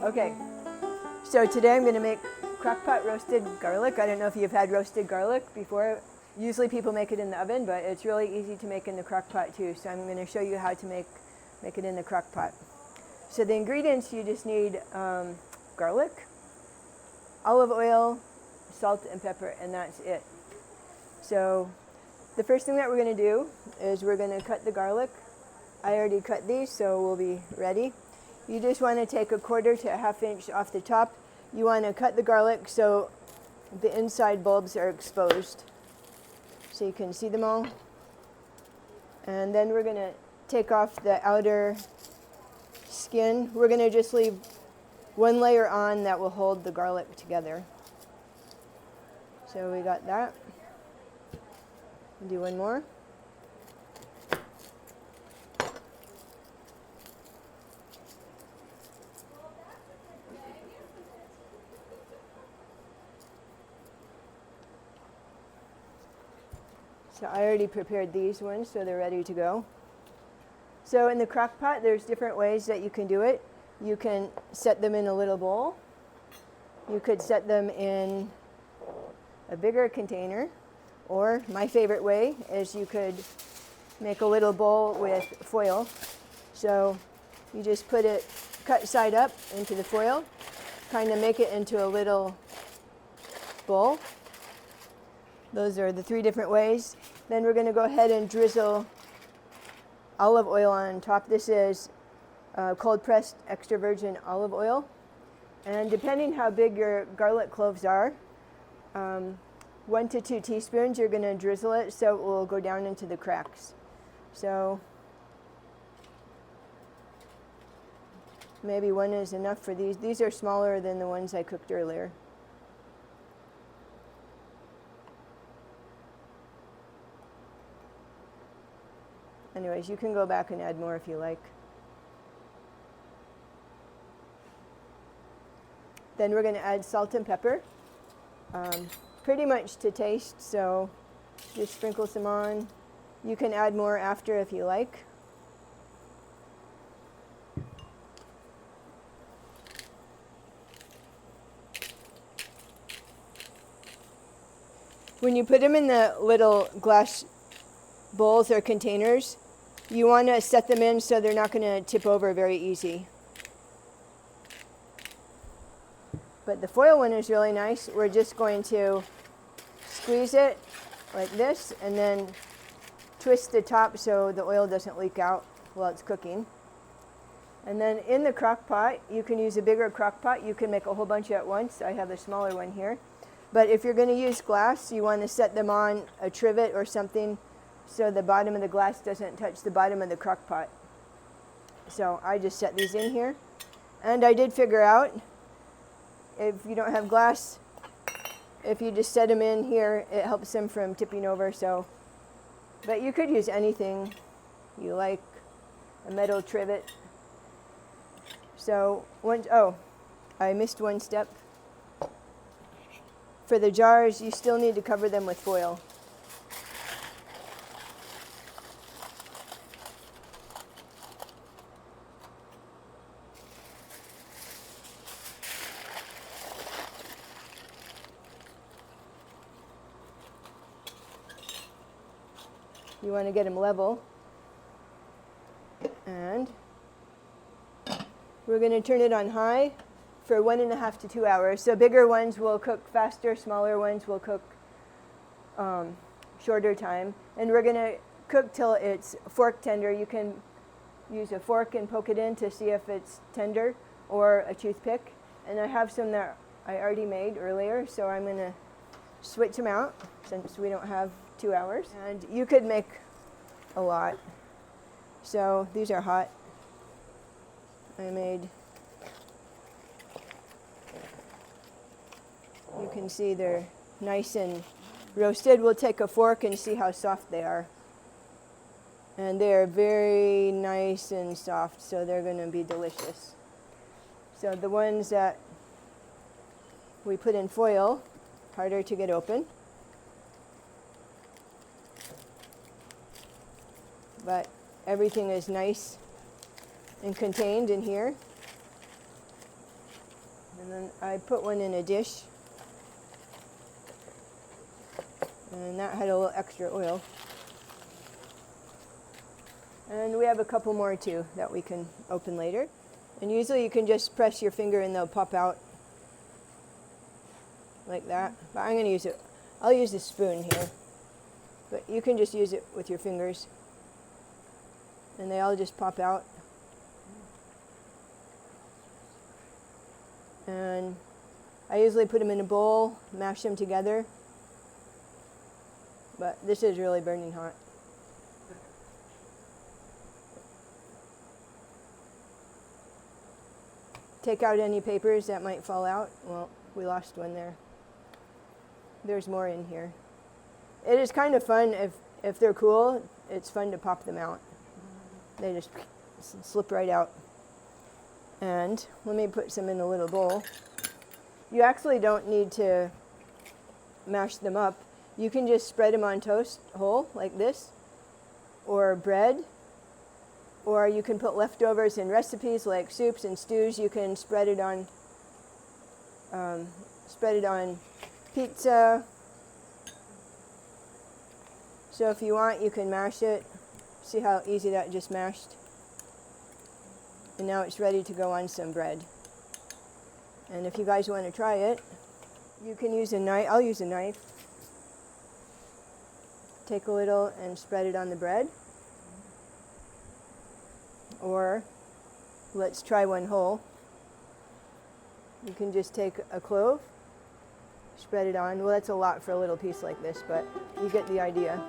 Okay, so today I'm going to make crockpot roasted garlic. I don't know if you've had roasted garlic before. Usually people make it in the oven, but it's really easy to make in the crockpot too. So I'm going to show you how to make it in the crockpot. So the ingredients, you just need garlic, olive oil, salt and pepper, and that's it. So the first thing that we're going to do is we're going to cut the garlic. I already cut these, so we'll be ready. You just want to take 1/4 to 1/2 inch off the top. You want to cut the garlic so the inside bulbs are exposed, so you can see them all. And then we're going to take off the outer skin. We're going to just leave one layer on that will hold the garlic together. So we got that. Do one more. So I already prepared these ones, so they're ready to go. So in the crock pot, there's different ways that you can do it. You can set them in a little bowl. You could set them in a bigger container. Or my favorite way is you could make a little bowl with foil. So you just put it cut side up into the foil, kind of make it into a little bowl. Those are the 3 different ways. Then we're going to go ahead and drizzle olive oil on top. This is cold pressed extra virgin olive oil. And depending how big your garlic cloves are, 1 to 2 teaspoons, you're going to drizzle it so it will go down into the cracks. So maybe 1 is enough for these. These are smaller than the ones I cooked earlier. Anyways, you can go back and add more if you like. Then we're going to add salt and pepper, pretty much to taste, so just sprinkle some on. You can add more after if you like. When you put them in the little glass bowls or containers, you want to set them in so they're not going to tip over very easy. But the foil one is really nice. We're just going to squeeze it like this and then twist the top so the oil doesn't leak out while it's cooking. And then in the crock pot, you can use a bigger crock pot. You can make a whole bunch at once. I have a smaller one here. But if you're going to use glass, you want to set them on a trivet or something so the bottom of the glass doesn't touch the bottom of the crock pot. So I just set these in here. And I did figure out, if you don't have glass, if you just set them in here, it helps them from tipping over. So, but you could use anything you like, a metal trivet. So, I missed one step. For the jars, you still need to cover them with foil. You want to get them level. And we're going to turn it on high for 1.5 to 2 hours. So bigger ones will cook faster, smaller ones will cook shorter time. And we're going to cook till it's fork tender. You can use a fork and poke it in to see if it's tender, or a toothpick. And I have some that I already made earlier, so I'm going to switch them out since we don't have 2 hours. And you could make a lot. So these are hot. I made, you can see they're nice and roasted. We'll take a fork and see how soft they are. And they're very nice and soft, so they're going to be delicious. So the ones that we put in foil, harder to get open. But everything is nice and contained in here. And then I put one in a dish. And that had a little extra oil. And we have a couple more too that we can open later. And usually you can just press your finger and they'll pop out like that. But I'm going to use it. I'll use the spoon here. But you can just use it with your fingers. And they all just pop out. And I usually put them in a bowl, mash them together. But this is really burning hot. Take out any papers that might fall out. Well, we lost one there. There's more in here. It is kind of fun if they're cool. It's fun to pop them out. They just slip right out. And let me put some in a little bowl. You actually don't need to mash them up. You can just spread them on toast whole like this, or bread, or you can put leftovers in recipes like soups and stews. You can spread it on pizza. So if you want, you can mash it. See how easy that just mashed? And now it's ready to go on some bread. And if you guys want to try it, you can use a knife. I'll use a knife. Take a little and spread it on the bread. Or let's try one whole. You can just take a clove, spread it on. Well, that's a lot for a little piece like this, but you get the idea.